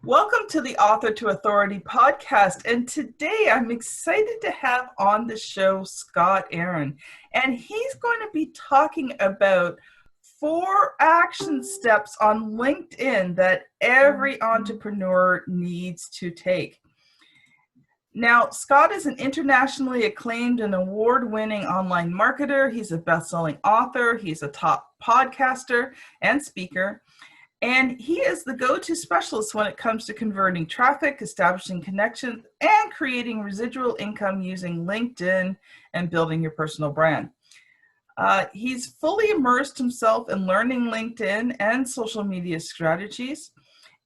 Welcome to the Author to Authority podcast. And today I'm excited to have on the show Scott Aaron. And he's going to be talking about 4 action steps on LinkedIn that every entrepreneur needs to take. Now, Scott is an internationally acclaimed and award-winning online marketer. He's a best-selling author. He's a top podcaster and speaker. And he is the go-to specialist when it comes to converting traffic, establishing connections, and creating residual income using LinkedIn and building your personal brand. He's fully immersed himself in learning LinkedIn and social media strategies.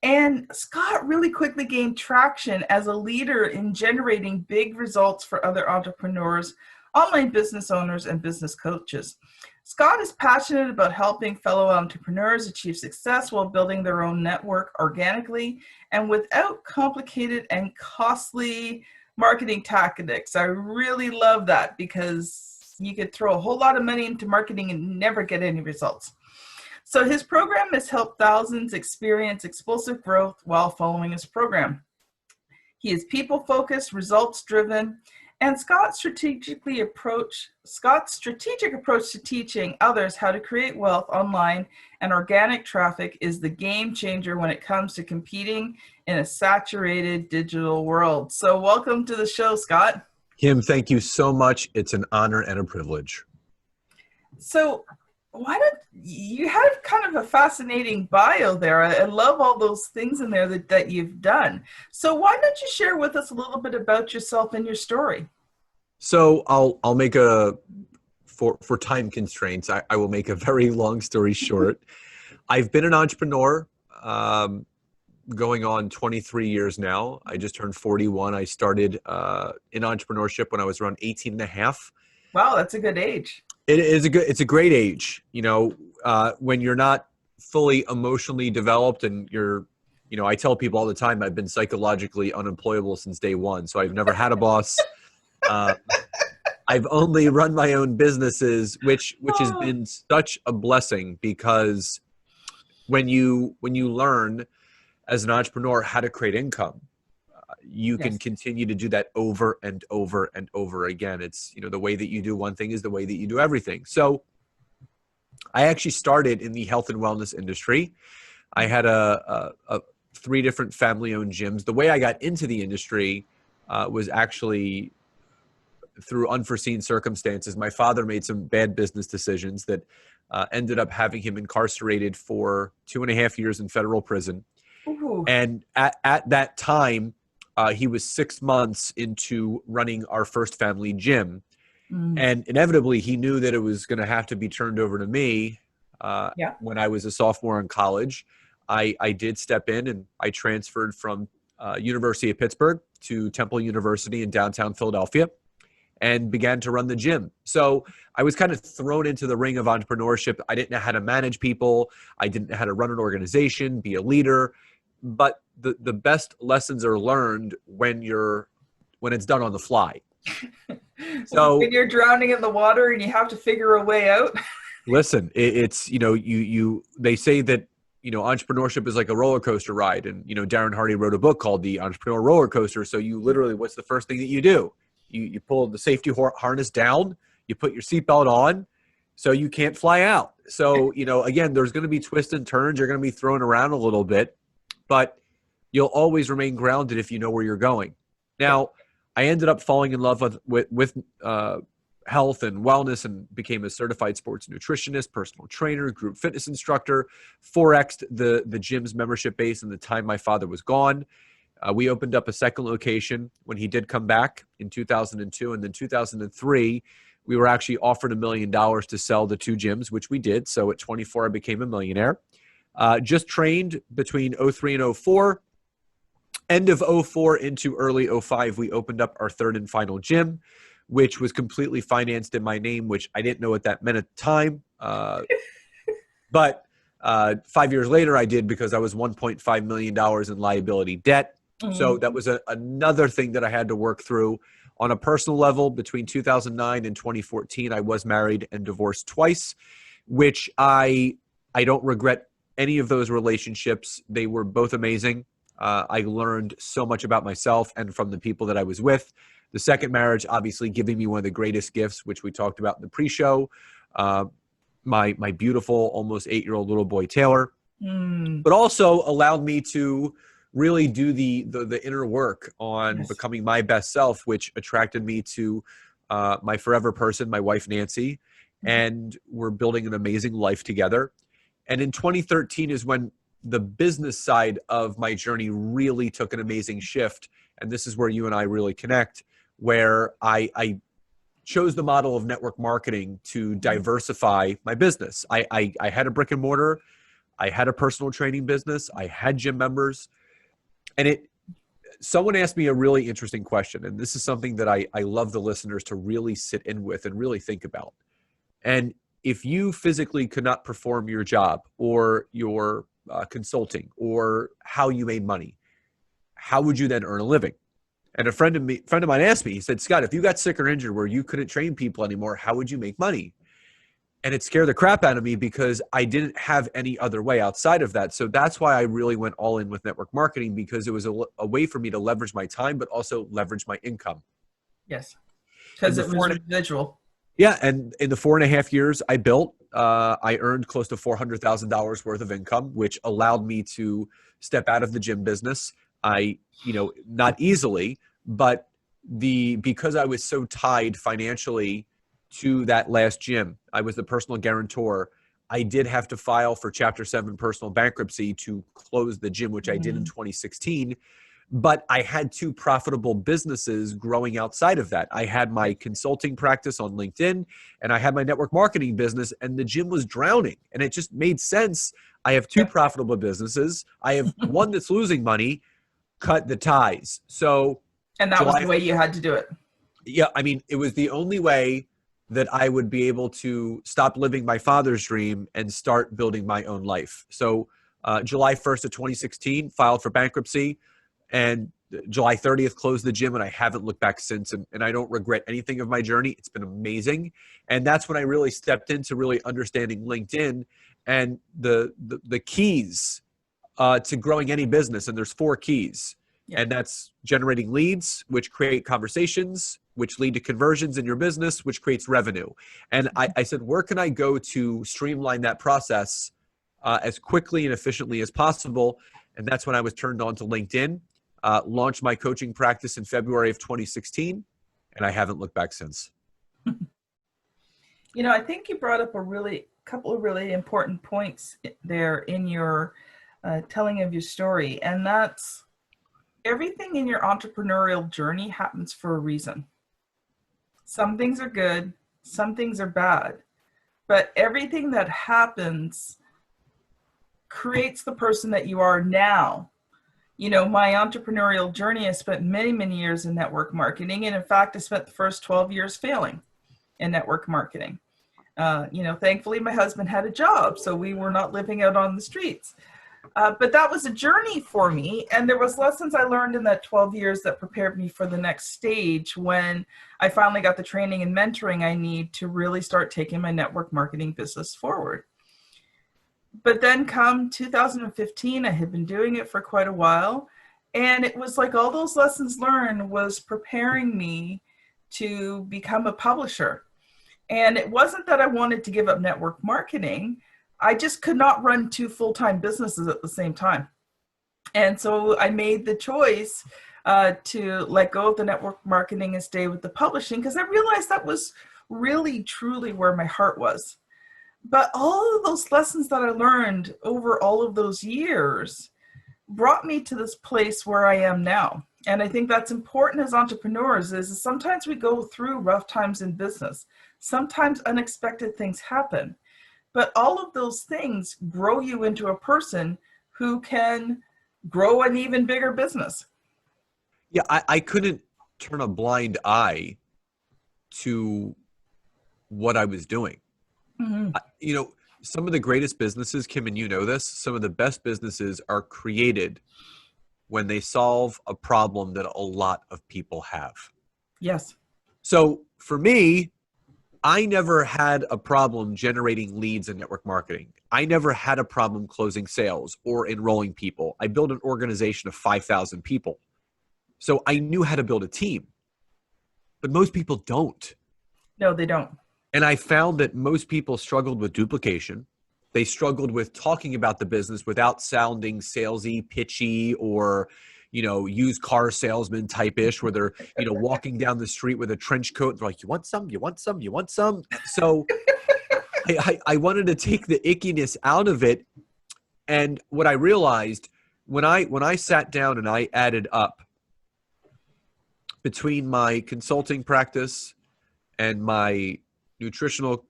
And Scott really quickly gained traction as a leader in generating big results for other entrepreneurs, online business owners, and business coaches. Scott is passionate about helping fellow entrepreneurs achieve success while building their own network organically and without complicated and costly marketing tactics. I really love that because you could throw a whole lot of money into marketing and never get any results. So his program has helped thousands experience explosive growth while following his program. He is people-focused, results-driven, and Scott's strategic approach to teaching others how to create wealth online and organic traffic is the game changer when it comes to competing in a saturated digital world. So welcome to the show, Scott. Kim, thank you so much. It's an honor and a privilege. So why don't you have kind of a fascinating bio there? I love all those things in there that you've done. So why don't you share with us a little bit about yourself and your story? So I'll make for time constraints, I will make a very long story short. I've been an entrepreneur going on 23 years now. I just turned 41. I started in entrepreneurship when I was around 18 and a half. Wow, that's a good age. It's a great age, when you're not fully emotionally developed and I tell people all the time, I've been psychologically unemployable since day one. So I've never had a boss. I've only run my own businesses, which has been such a blessing because when you learn as an entrepreneur how to create income, you can continue to do that over and over and over again. It's, the way that you do one thing is the way that you do everything. So I actually started in the health and wellness industry. I had 3 different family-owned gyms. The way I got into the industry was actually through unforeseen circumstances. My father made some bad business decisions that ended up having him incarcerated for 2.5 years in federal prison. Ooh. And at that time, he was 6 months into running our first family gym. And inevitably, he knew that it was going to have to be turned over to me when I was a sophomore in college. I did step in and I transferred from University of Pittsburgh to Temple University in downtown Philadelphia and began to run the gym. So I was kind of thrown into the ring of entrepreneurship. I didn't know how to manage people. I didn't know how to run an organization, be a leader. But the best lessons are learned when it's done on the fly. So when you're drowning in the water and you have to figure a way out. Listen, it's they say that entrepreneurship is like a roller coaster ride, and Darren Hardy wrote a book called The Entrepreneur Roller Coaster. So you literally, what's the first thing that you do? You pull the safety harness down, you put your seatbelt on, so you can't fly out. So again, there's going to be twists and turns. You're going to be thrown around a little bit, but you'll always remain grounded if you know where you're going. Now, I ended up falling in love with health and wellness and became a certified sports nutritionist, personal trainer, group fitness instructor, 4x'd the gym's membership base in the time my father was gone. We opened up a second location when he did come back in 2002. And then 2003, we were actually offered $1 million to sell the 2 gyms, which we did. So at 24, I became a millionaire. Just trained between 03 and 04. End of 04 into early 05, we opened up our 3rd and final gym, which was completely financed in my name, which I didn't know what that meant at the time. But 5 years later, I did because I was $1.5 million in liability debt. So that was another thing that I had to work through. On a personal level, between 2009 and 2014, I was married and divorced twice, which I don't regret any of those relationships. They were both amazing. I learned so much about myself and from the people that I was with. The second marriage, obviously giving me one of the greatest gifts, which we talked about in the pre-show, my beautiful, almost 8-year-old little boy, Taylor, but also allowed me to really do the inner work on becoming my best self, which attracted me to my forever person, my wife, Nancy, and we're building an amazing life together. And in 2013 is when the business side of my journey really took an amazing shift. And this is where you and I really connect, where I chose the model of network marketing to diversify my business. I had a brick and mortar, I had a personal training business, I had gym members, and someone asked me a really interesting question. And this is something that I love the listeners to really sit in with and really think about. And if you physically could not perform your job or your consulting or how you made money, how would you then earn a living? And a friend of mine asked me, he said, Scott, if you got sick or injured where you couldn't train people anymore, how would you make money? And it scared the crap out of me because I didn't have any other way outside of that. So that's why I really went all in with network marketing, because it was a way for me to leverage my time, but also leverage my income. Yes, because it was residual. Yeah, and in the 4.5 years I built, I earned close to $400,000 worth of income, which allowed me to step out of the gym business. Not easily, but because I was so tied financially to that last gym, I was the personal guarantor. I did have to file for Chapter 7 personal bankruptcy to close the gym, which I did in 2016. But I had 2 profitable businesses growing outside of that. I had my consulting practice on LinkedIn, and I had my network marketing business, and the gym was drowning. And it just made sense. I have 2 profitable businesses. I have one that's losing money. Cut the ties. And that was the way you had to do it. Yeah, I mean, it was the only way that I would be able to stop living my father's dream and start building my own life. So July 1st of 2016, filed for bankruptcy, and July 30th closed the gym, and I haven't looked back since. And I don't regret anything of my journey. It's been amazing. And that's when I really stepped into really understanding LinkedIn and the keys to growing any business. And there's 4 keys. Yeah. And that's generating leads, which create conversations, which lead to conversions in your business, which creates revenue. And I said, where can I go to streamline that process as quickly and efficiently as possible? And that's when I was turned on to LinkedIn, launched my coaching practice in February of 2016, and I haven't looked back since. I think you brought up couple of really important points there in your telling of your story. And that's everything in your entrepreneurial journey happens for a reason. Some things are good, some things are bad, but everything that happens creates the person that you are now. My entrepreneurial journey, I spent many, many years in network marketing. And in fact, I spent the first 12 years failing in network marketing. Thankfully my husband had a job, so we were not living out on the streets. But that was a journey for me. And there was lessons I learned in that 12 years that prepared me for the next stage when I finally got the training and mentoring I need to really start taking my network marketing business forward. But then come 2015, I had been doing it for quite a while. And it was like all those lessons learned was preparing me to become a publisher. And it wasn't that I wanted to give up network marketing. I just could not run 2 full-time businesses at the same time. And so I made the choice to let go of the network marketing and stay with the publishing, because I realized that was really, truly where my heart was. But all of those lessons that I learned over all of those years brought me to this place where I am now. And I think that's important as entrepreneurs is sometimes we go through rough times in business. Sometimes unexpected things happen. But all of those things grow you into a person who can grow an even bigger business. Yeah, I couldn't turn a blind eye to what I was doing. Mm-hmm. Some of the greatest businesses, Kim, and you know this, some of the best businesses are created when they solve a problem that a lot of people have. Yes. So for me, I never had a problem generating leads in network marketing. I never had a problem closing sales or enrolling people. I built an organization of 5,000 people. So I knew how to build a team, but most people don't. No, they don't. And I found that most people struggled with duplication. They struggled with talking about the business without sounding salesy, pitchy, or, used car salesman type-ish, where they're, walking down the street with a trench coat. And they're like, you want some? You want some? You want some? So I wanted to take the ickiness out of it. And what I realized when I sat down and I added up between my consulting practice and my nutritional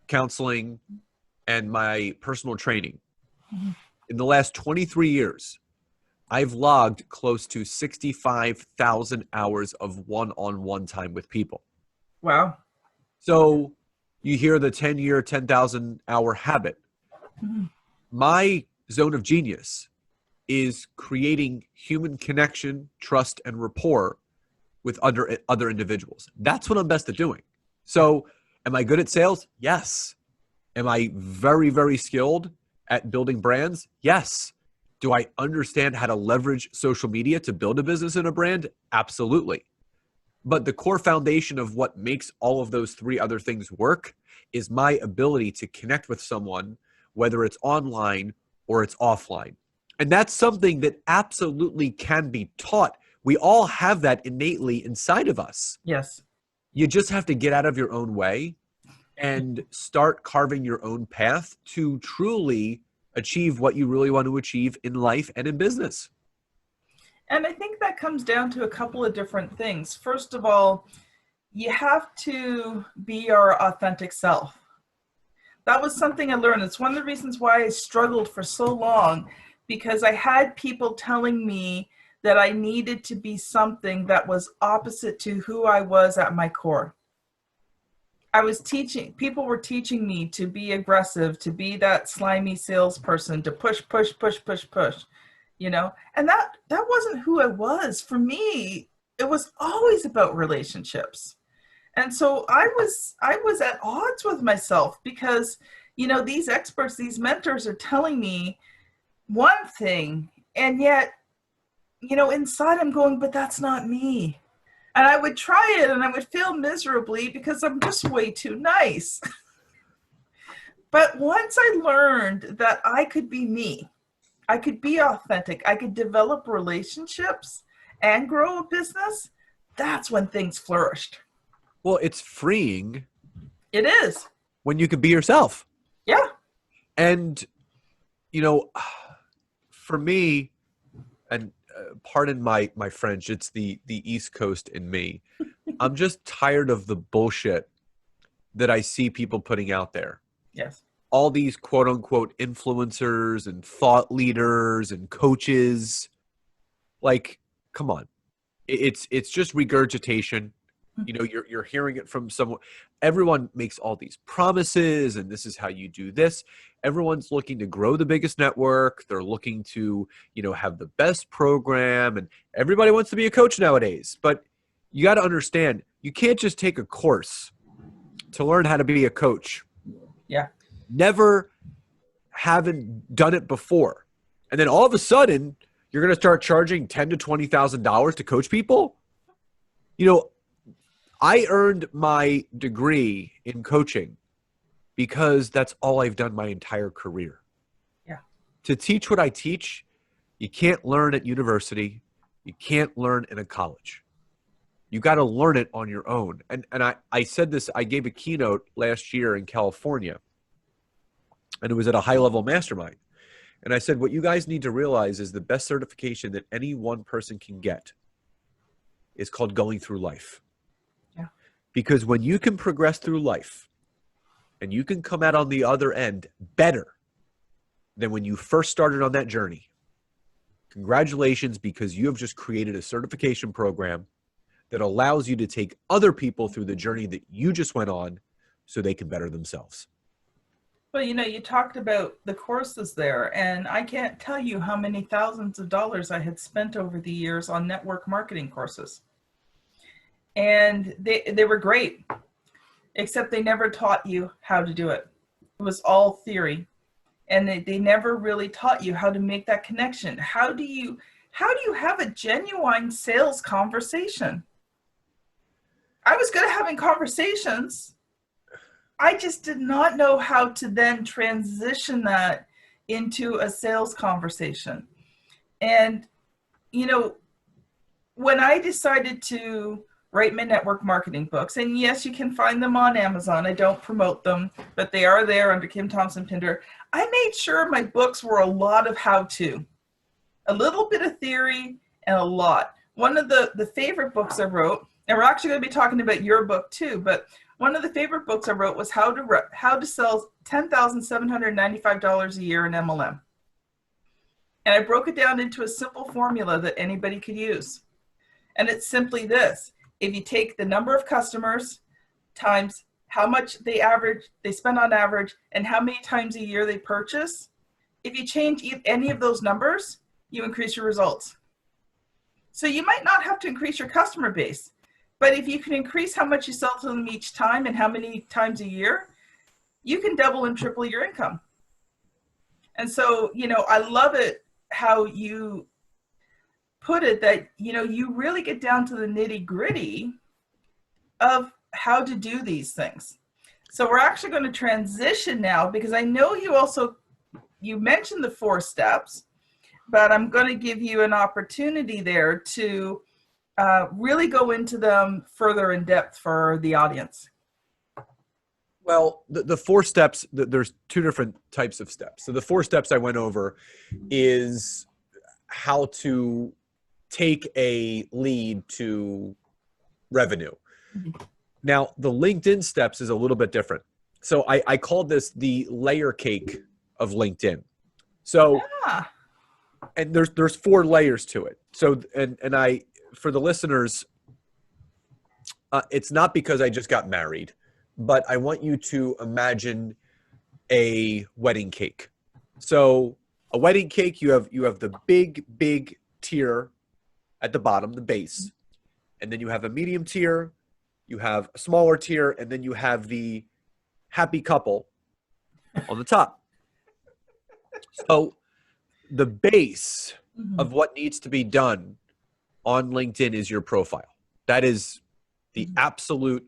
counseling and my personal training, in the last 23 years, I've logged close to 65,000 hours of one-on-one time with people. Wow. So you hear the 10-year, 10,000 hour habit. My zone of genius is creating human connection, trust, and rapport with other individuals. That's what I'm best at doing. So am I good at sales? Yes. Am I very, very skilled at building brands? Yes. Do I understand how to leverage social media to build a business and a brand? Absolutely. But the core foundation of what makes all of those three other things work is my ability to connect with someone, whether it's online or it's offline. And that's something that absolutely can be taught. We all have that innately inside of us. Yes. You just have to get out of your own way and start carving your own path to truly achieve what you really want to achieve in life and in business. And I think that comes down to a couple of different things. First of all, you have to be your authentic self. That was something I learned. It's one of the reasons why I struggled for so long, because I had people telling me that I needed to be something that was opposite to who I was at my core. People were teaching me to be aggressive, to be that slimy salesperson, to push, and that wasn't who I was. For me, it was always about relationships. And so I was at odds with myself because, these experts, these mentors are telling me one thing, and yet, inside I'm going, but that's not me. And I would try it and I would fail miserably because I'm just way too nice. But once I learned that I could be me, I could be authentic, I could develop relationships and grow a business, that's when things flourished. Well, it's freeing. It is. When you can be yourself. Yeah. And, for me, and pardon my French, it's the East Coast in me. I'm just tired of the bullshit that I see people putting out there. Yes. All these quote unquote influencers and thought leaders and coaches. Like, come on. It's just regurgitation. You're hearing it from someone. Everyone makes all these promises and this is how you do this. Everyone's looking to grow the biggest network. They're looking to, have the best program, and everybody wants to be a coach nowadays. But you got to understand, you can't just take a course to learn how to be a coach. Yeah. Never haven't done it before. And then all of a sudden you're going to start charging $10,000 to $20,000 to coach people. I earned my degree in coaching because that's all I've done my entire career. Yeah. To teach what I teach, you can't learn at university. You can't learn in a college. You got to learn it on your own. And I said this, I gave a keynote last year in California, and it was at a high-level mastermind. And I said, what you guys need to realize is the best certification that any one person can get is called going through life. Because when you can progress through life and you can come out on the other end better than when you first started on that journey, congratulations, because you have just created a certification program that allows you to take other people through the journey that you just went on so they can better themselves. Well, you talked about the courses there, and I can't tell you how many thousands of dollars I had spent over the years on network marketing courses. And they were great. except they never taught you how to do it. It was all theory. And they never really taught you how to make that connection. How do you have a genuine sales conversation? I was good at having conversations. I just did not know how to then transition that into a sales conversation. And, you know, when I decided to write my network marketing books, and yes, you can find them on Amazon. I don't promote them, but they are there under Kim Thompson Pinder. I made sure my books were a lot of how-to, a little bit of theory and a lot. One of the favorite books I wrote, and we're actually going to be talking about your book too, but one of the favorite books I wrote was how to sell $10,795 a year in MLM. And I broke it down into a simple formula that anybody could use. And it's simply this. If you take the number of customers times how much they spend on average, and how many times a year they purchase, if you change any of those numbers, you increase your results. So you might not have to increase your customer base, but if you can increase how much you sell to them each time and how many times a year, you can double and triple your income. And so, you know, I love it how you put it that, you know, you really get down to the nitty-gritty of how to do these things. So we're actually going to transition now, because I know you mentioned the 4 steps, but I'm going to give you an opportunity there to really go into them further in depth for the audience. Well, the 4 steps, there's 2 different types of steps. So the 4 steps I went over is how to take a lead to revenue. Mm-hmm. Now, the LinkedIn steps is a little bit different. So I called this the layer cake of LinkedIn. So, and there's 4 layers to it. So, and I, for the listeners, it's not because I just got married, but I want you to imagine a wedding cake. So a wedding cake, you have the big tier at the bottom, the base, and then you have a medium tier, you have a smaller tier, and then you have the happy couple on the top. So the base of what needs to be done on LinkedIn is your profile. That is the absolute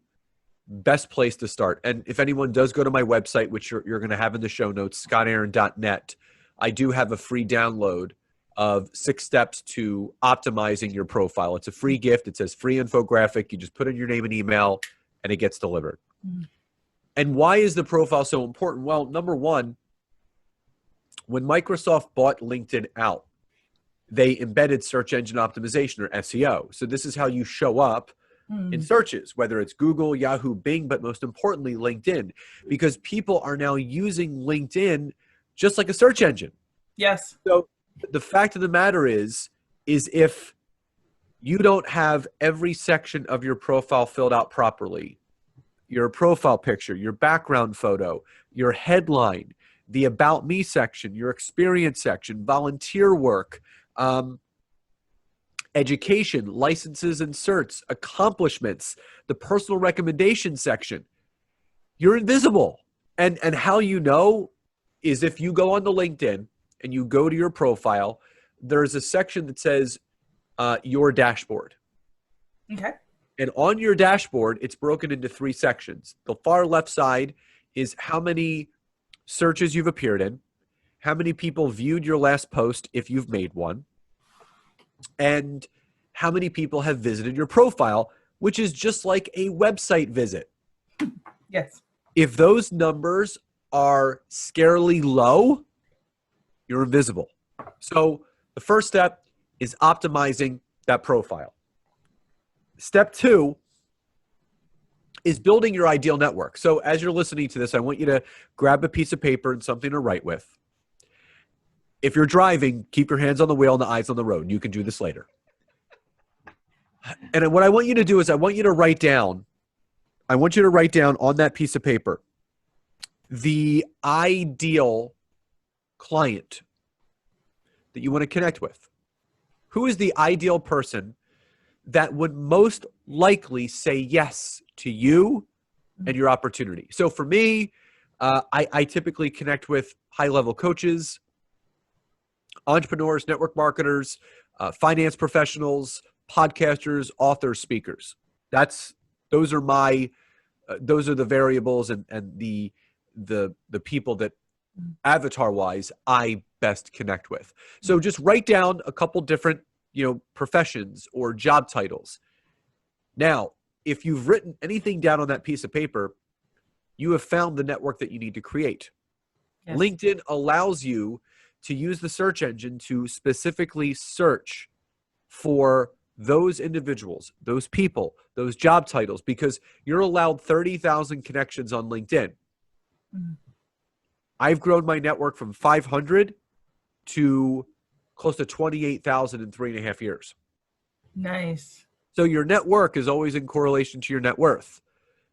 best place to start. And if anyone does go to my website, which you're going to have in the show notes, scottaaron.net, I do have a free download of 6 steps to optimizing your profile. It's a free gift. It says free infographic. You just put in your name and email and it gets delivered. Mm-hmm. And why is the profile so important? Well, number one, when Microsoft bought LinkedIn out, they embedded search engine optimization, or SEO. So this is how you show up in searches, whether it's Google, Yahoo, Bing, but most importantly, LinkedIn, because people are now using LinkedIn just like a search engine. Yes. So the fact of the matter is if you don't have every section of your profile filled out properly, your profile picture, your background photo, your headline, the About Me section, your experience section, volunteer work, education, licenses and certs, accomplishments, the personal recommendation section, you're invisible. And how you know is if you go on the LinkedIn and you go to your profile, there's a section that says your dashboard. Okay. And on your dashboard, it's broken into 3 sections. The far left side is how many searches you've appeared in, how many people viewed your last post if you've made one, and how many people have visited your profile, which is just like a website visit. Yes. If those numbers are scarily low, you're invisible. So the first step is optimizing that profile. Step 2 is building your ideal network. So as you're listening to this, I want you to grab a piece of paper and something to write with. If you're driving, keep your hands on the wheel and the eyes on the road. You can do this later. And what I want you to do is I want you to write down on that piece of paper the ideal client that you want to connect with. Who is the ideal person that would most likely say yes to you and your opportunity. So for me, I typically connect with high-level coaches, entrepreneurs, network marketers, finance professionals, podcasters, authors, speakers. Those are the variables and the people that avatar-wise I best connect with. So just write down a couple different, professions or job titles. Now, if you've written anything down on that piece of paper, you have found the network that you need to create. Yes. LinkedIn allows you to use the search engine to specifically search for those individuals, those people, those job titles, because you're allowed 30,000 connections on LinkedIn. Mm-hmm. I've grown my network from 500 to close to 28,000 in 3.5 years. Nice. So your network is always in correlation to your net worth.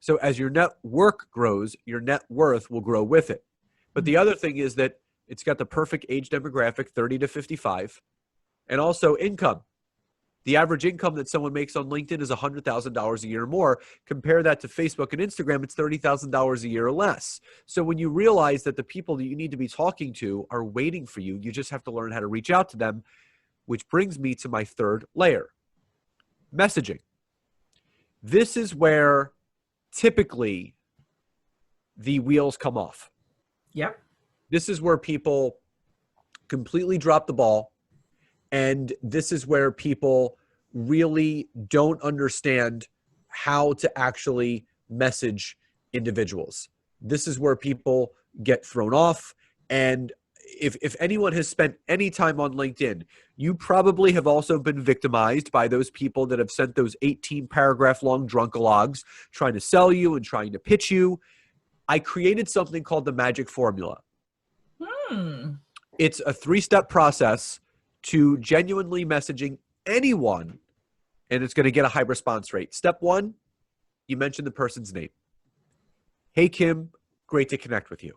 So as your network grows, your net worth will grow with it. But the other thing is that it's got the perfect age demographic, 30 to 55, and also income. The average income that someone makes on LinkedIn is $100,000 a year or more. Compare that to Facebook and Instagram, it's $30,000 a year or less. So when you realize that the people that you need to be talking to are waiting for you, you just have to learn how to reach out to them, which brings me to my third layer, messaging. This is where typically the wheels come off. Yep. This is where people completely drop the ball. And this is where people really don't understand how to actually message individuals. This is where people get thrown off. And if anyone has spent any time on LinkedIn, you probably have also been victimized by those people that have sent those 18-paragraph long drunkalogs trying to sell you and trying to pitch you. I created something called the magic formula. It's a 3-step process to genuinely messaging anyone, and it's going to get a high response rate. Step 1, you mention the person's name. Hey, Kim, great to connect with you.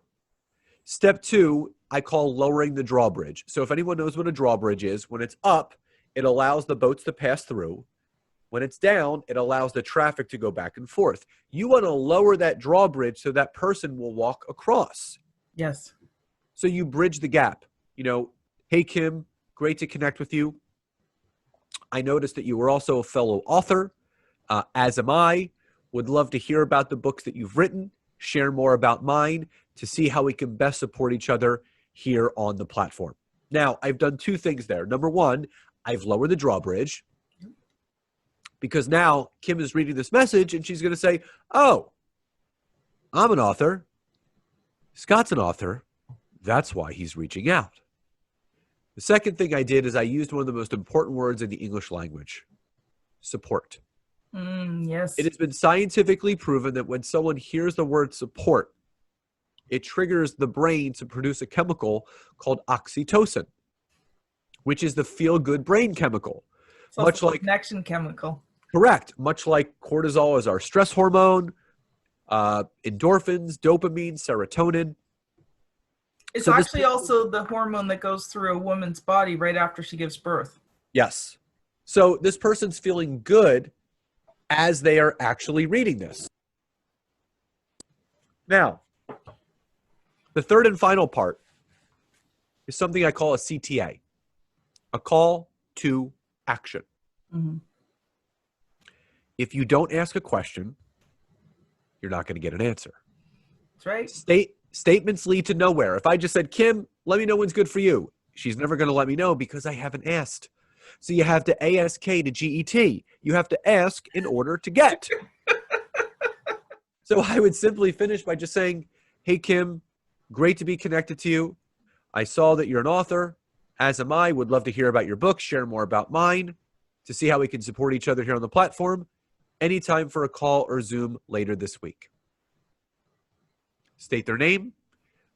Step 2, I call lowering the drawbridge. So if anyone knows what a drawbridge is, when it's up, it allows the boats to pass through. When it's down, it allows the traffic to go back and forth. You want to lower that drawbridge so that person will walk across. Yes. So you bridge the gap. Hey, Kim, great to connect with you. I noticed that you were also a fellow author, as am I. Would love to hear about the books that you've written, share more about mine to see how we can best support each other here on the platform. Now, I've done 2 things there. Number 1, I've lowered the drawbridge because now Kim is reading this message and she's going to say, oh, I'm an author. Scott's an author. That's why he's reaching out. The second thing I did is I used one of the most important words in the English language, support. Yes. It has been scientifically proven that when someone hears the word support, it triggers the brain to produce a chemical called oxytocin, which is the feel-good brain chemical. It's much like connection chemical. Correct. Much like cortisol is our stress hormone, endorphins, dopamine, serotonin. It's actually also the hormone that goes through a woman's body right after she gives birth. Yes. So this person's feeling good as they are actually reading this. Now, the third and final part is something I call a CTA, a call to action. Mm-hmm. If you don't ask a question, you're not going to get an answer. That's right. Statements lead to nowhere. If I just said, Kim, let me know when's good for you, she's never going to let me know because I haven't asked. So you have to ASK to GET. You have to ask in order to get. So I would simply finish by just saying, hey, Kim, great to be connected to you. I saw that you're an author, as am I. Would love to hear about your book, share more about mine, to see how we can support each other here on the platform. Anytime for a call or Zoom later this week. State their name,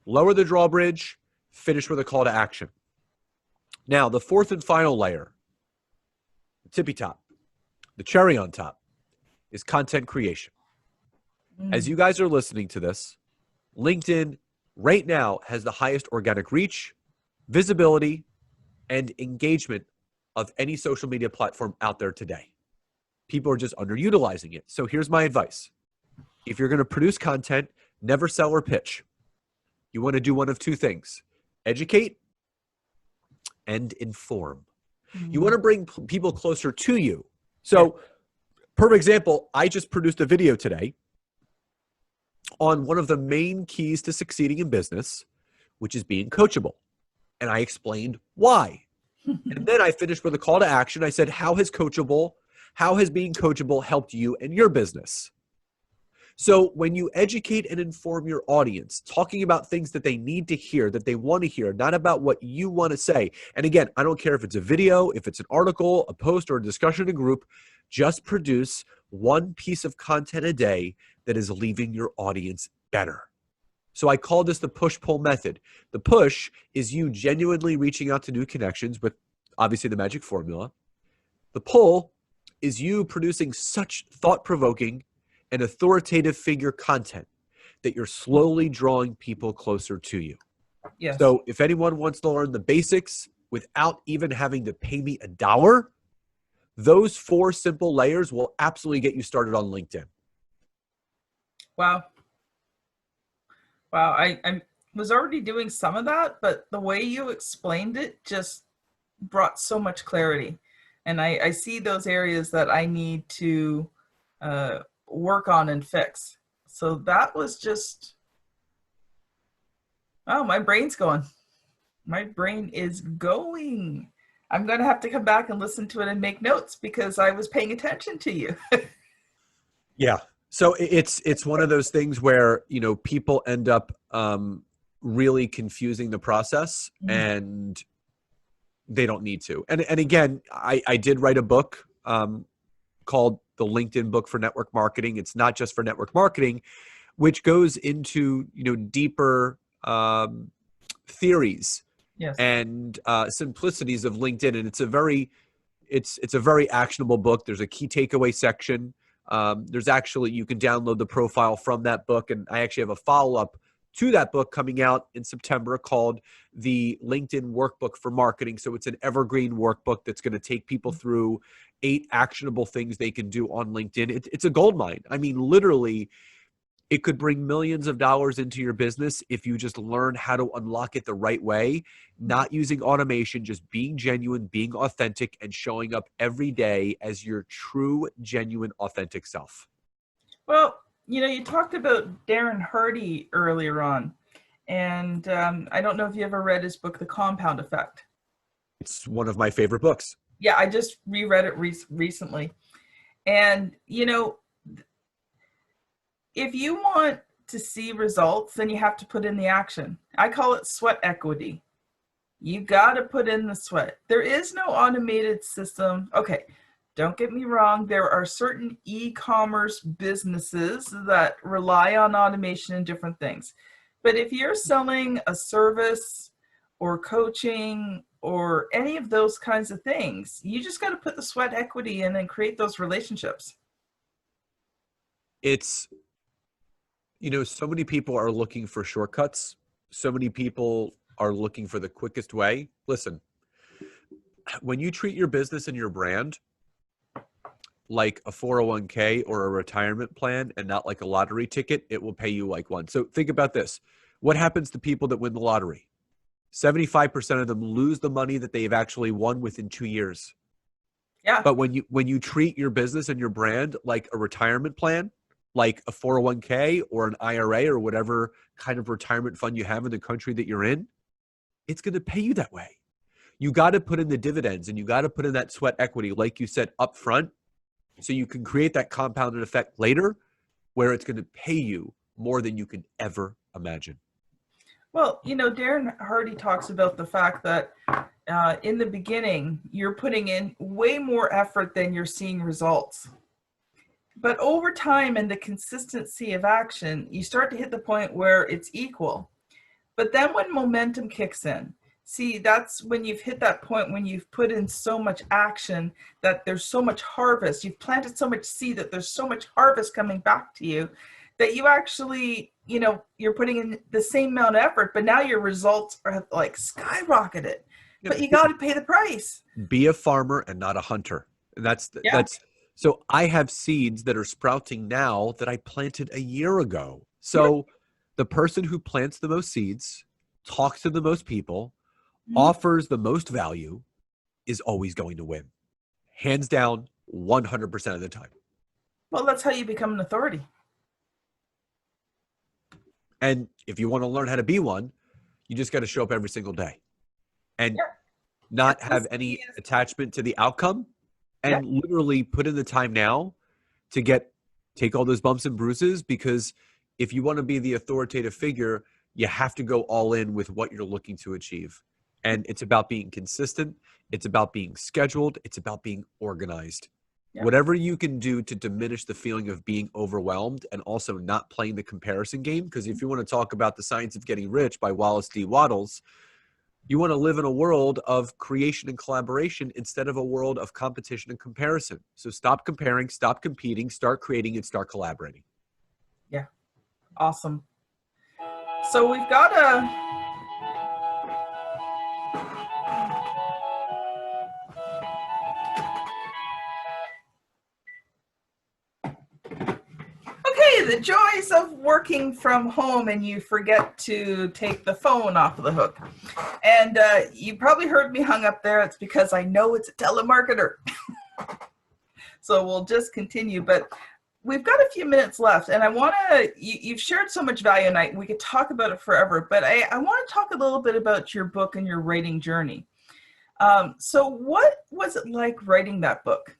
lower the drawbridge, finish with a call to action. Now, the fourth and final layer, the tippy top, the cherry on top, is content creation. As you guys are listening to this, LinkedIn right now has the highest organic reach, visibility, and engagement of any social media platform out there today. People are just underutilizing it. So here's my advice. If you're going to produce content, never sell or pitch. You want to do one of two things: educate and inform. You want to bring people closer to you. So, perfect example, I just produced a video today on one of the main keys to succeeding in business, which is being coachable. And I explained why. And then I finished with a call to action. I said, how has being coachable helped you and your business? So when you educate and inform your audience, talking about things that they need to hear, that they want to hear, not about what you want to say. And again, I don't care if it's a video, if it's an article, a post, or a discussion in a group, just produce one piece of content a day that is leaving your audience better. So I call this the push-pull method. The push is you genuinely reaching out to new connections with obviously the magic formula. The pull is you producing such thought-provoking and authoritative figure content that you're slowly drawing people closer to you. Yes. So if anyone wants to learn the basics without even having to pay me $1, those 4 simple layers will absolutely get you started on LinkedIn. Wow. Wow. I was already doing some of that, but the way you explained it just brought so much clarity. And I see those areas that I need to work on and fix. So that was just, oh, my brain's going. My brain is going. I'm going to have to come back and listen to it and make notes because I was paying attention to you. Yeah. So it's one of those things where, people end up really confusing the process and they don't need to. And again, I did write a book called The LinkedIn Book for Network Marketing. It's not just for network marketing, which goes into, deeper theories and simplicities of LinkedIn. And it's a very actionable book. There's a key takeaway section. There's actually, you can download the profile from that book. And I actually have a follow-up to that book coming out in September called the LinkedIn Workbook for Marketing. So it's an evergreen workbook that's going to take people through 8 actionable things they can do on LinkedIn. It's a goldmine. I mean, literally, it could bring millions of dollars into your business if you just learn how to unlock it the right way, not using automation, just being genuine, being authentic, and showing up every day as your true, genuine, authentic self. Well, you talked about Darren Hardy earlier on, and I don't know if you ever read his book, The Compound Effect. It's one of my favorite books. Yeah, I just reread it recently. And, if you want to see results, then you have to put in the action. I call it sweat equity. You got to put in the sweat. There is no automated system. Okay, don't get me wrong. There are certain e-commerce businesses that rely on automation and different things. But if you're selling a service or coaching or any of those kinds of things, you just got to put the sweat equity in and create those relationships. It's, so many people are looking for shortcuts. So many people are looking for the quickest way. Listen, when you treat your business and your brand like a 401k or a retirement plan and not like a lottery ticket, it will pay you like one. So think about this. What happens to people that win the lottery? 75% of them lose the money that they've actually won within 2 years. Yeah. But when you treat your business and your brand like a retirement plan, like a 401k or an IRA or whatever kind of retirement fund you have in the country that you're in, it's going to pay you that way. You got to put in the dividends and you got to put in that sweat equity, like you said, up front, so you can create that compounded effect later where it's going to pay you more than you can ever imagine. Well, Darren Hardy talks about the fact that in the beginning, you're putting in way more effort than you're seeing results. But over time and the consistency of action, you start to hit the point where it's equal. But then when momentum kicks in, see, that's when you've hit that point when you've put in so much action that there's so much harvest. You've planted so much seed that there's so much harvest coming back to you that you actually, you're putting in the same amount of effort, but now your results are like skyrocketed. But you got to pay the price. Be a farmer and not a hunter. And that's So I have seeds that are sprouting now that I planted a year ago. Yeah. So the person who plants the most seeds, talks to the most people, Mhm. offers the most value is always going to win. Hands down, 100% of the time. Well, that's how you become an authority. And if you want to learn how to be one, you just got to show up every single day and Yeah. not have Consistency any is, attachment to the outcome, yeah. and literally put in the time now to take all those bumps and bruises, because if you want to be the authoritative figure, you have to go all in with what you're looking to achieve. And it's about being consistent. It's about being scheduled. It's about being organized. Yeah. Whatever you can do to diminish the feeling of being overwhelmed and also not playing the comparison game. Because if you want to talk about The Science of Getting Rich by Wallace D. Wattles, you want to live in a world of creation and collaboration instead of a world of competition and comparison. So stop comparing, stop competing, start creating, and start collaborating. Yeah. Awesome. So we've got a, okay, the joys of working from home and you forget to take the phone off of the hook. And you probably heard me hung up there. It's because I know it's a telemarketer. So we'll just continue. But we've got a few minutes left, and I want to, you've shared so much value tonight. We could talk about it forever, but I want to talk a little bit about your book and your writing journey. So what was it like writing that book?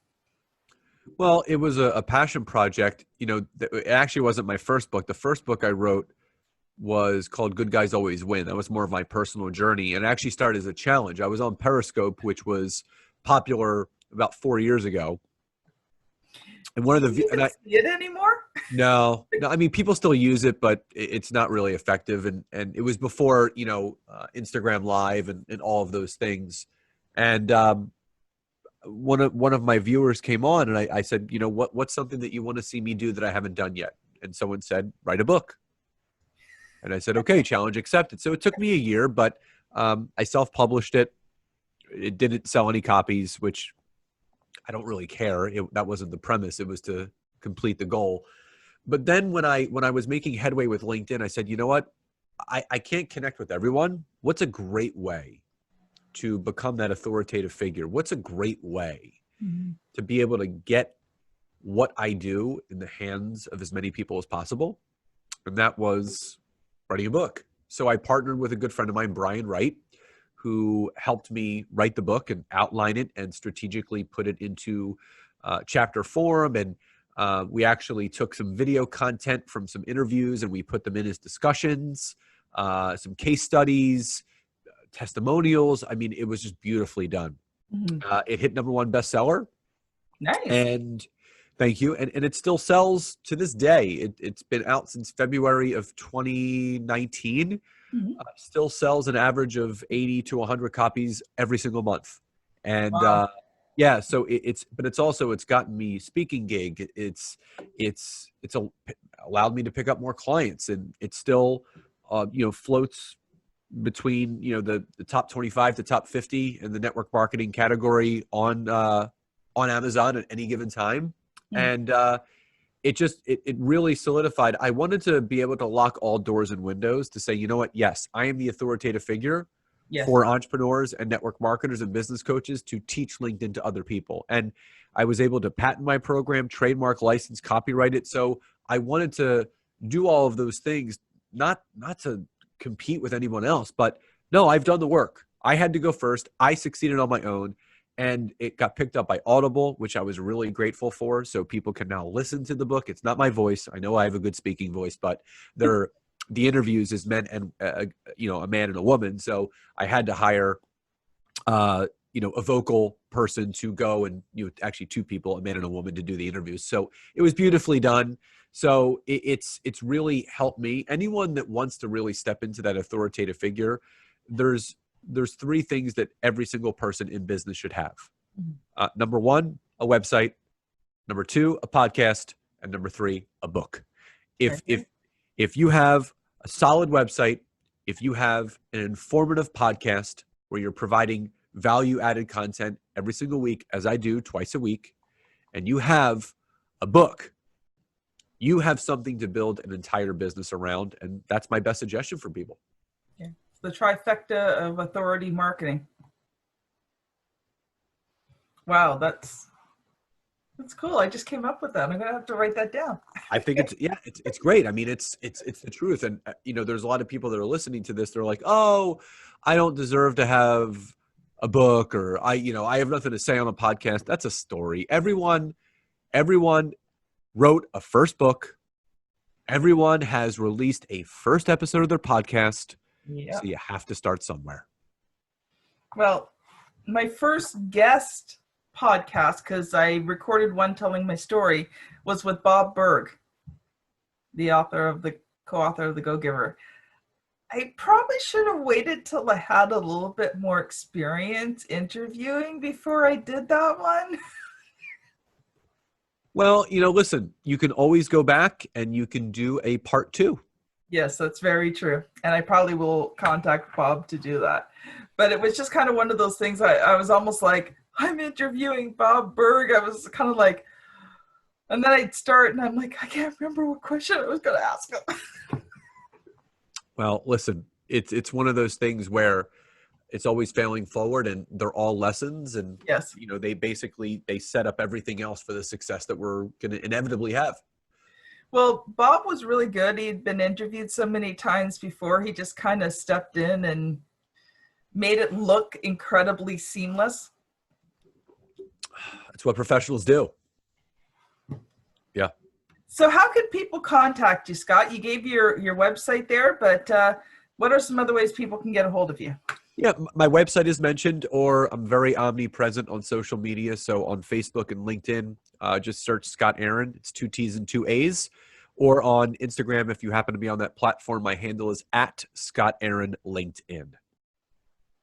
Well, it was a passion project. It actually wasn't my first book. The first book I wrote was called Good Guys Always Win. That was more of my personal journey, and it actually started as a challenge. I was on Periscope, which was popular about 4 years ago. And one of the, Do you and even see it anymore? no, I mean, people still use it, but it's not really effective. And it was before, Instagram Live and all of those things. And one of my viewers came on, and I said, what's something that you want to see me do that I haven't done yet? And someone said, write a book. And I said, okay, challenge accepted. So it took me a year, but I self-published it. It didn't sell any copies, which I don't really care. That wasn't the premise. It was to complete the goal. But then when I was making headway with LinkedIn, I said, you know what? I can't connect with everyone. What's a great way to become that authoritative figure? What's a great way to be able to get what I do in the hands of as many people as possible? And that was writing a book. So I partnered with a good friend of mine, Brian Wright, who helped me write the book and outline it and strategically put it into chapter form. And we actually took some video content from some interviews and we put them in as discussions, some case studies, testimonials. I mean, it was just beautifully done. It hit #1 bestseller. Nice. And thank you. And it still sells to this day. It's been out since February of 2019. Still sells an average of 80 to 100 copies every single month. And Wow. yeah, so it's gotten me speaking gig. It's allowed me to pick up more clients, and it still floats between the top 25 to top 50 in the network marketing category on Amazon at any given time. And it really solidified. I wanted to be able to lock all doors and windows to say, you know what? Yes, I am the authoritative figure for entrepreneurs and network marketers and business coaches to teach LinkedIn to other people. And I was able to patent my program, trademark, license, copyright it. So I wanted to do all of those things, not to compete with anyone else, but no, I've done the work. I had to go first. I succeeded on my own. And it got picked up by Audible, which I was really grateful for. So people can now listen to the book. It's not my voice. I know I have a good speaking voice, but the interviews is men and a man and a woman. So I had to hire a vocal person to go, and actually 2 people, a man and a woman, to do the interviews. So it was beautifully done. So it's really helped me. Anyone that wants to really step into that authoritative figure, there's 3 things that every single person in business should have. #1, a website. #2, a podcast. And #3, a book. If you have a solid website, if you have an informative podcast where you're providing value-added content every single week, as I do twice a week, and you have a book, you have something to build an entire business around. And that's my best suggestion for people. Yeah. The trifecta of authority marketing. Wow, that's cool. I just came up with that. I'm gonna have to write that down. I think it's great. I mean, it's the truth. And there's a lot of people that are listening to this. They're like, oh, I don't deserve to have a book, or I have nothing to say on a podcast. That's a story. Everyone wrote a first book. Everyone has released a first episode of their podcast. Yeah. So you have to start somewhere. Well, my first guest podcast, because I recorded one telling my story, was with Bob Berg, the co-author of The Go-Giver. I probably should have waited till I had a little bit more experience interviewing before I did that one. Well, listen, you can always go back and you can do a part 2. Yes, that's very true. And I probably will contact Bob to do that. But it was just kind of one of those things. I was almost like, I'm interviewing Bob Berg. I was kind of like, and then I'd start and I'm like, I can't remember what question I was going to ask him. Well, listen, it's one of those things where it's always failing forward, and they're all lessons. And yes, they set up everything else for the success that we're going to inevitably have. Well, Bob was really good. He'd been interviewed so many times before. He just kind of stepped in and made it look incredibly seamless. That's what professionals do. Yeah. So how could people contact you, Scott? You gave your website there, but what are some other ways people can get a hold of you? Yeah, my website is mentioned, or I'm very omnipresent on social media. So on Facebook and LinkedIn, just search Scott Aaron. It's 2 T's and 2 A's. Or on Instagram, if you happen to be on that platform, my handle is @ScottAaronLinkedIn.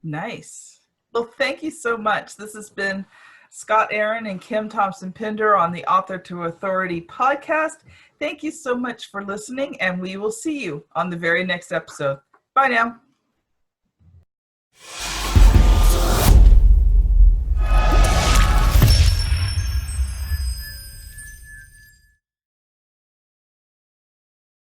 Nice. Well, thank you so much. This has been Scott Aaron and Kim Thompson-Pinder on the Author to Authority podcast. Thank you so much for listening, and we will see you on the very next episode. Bye now.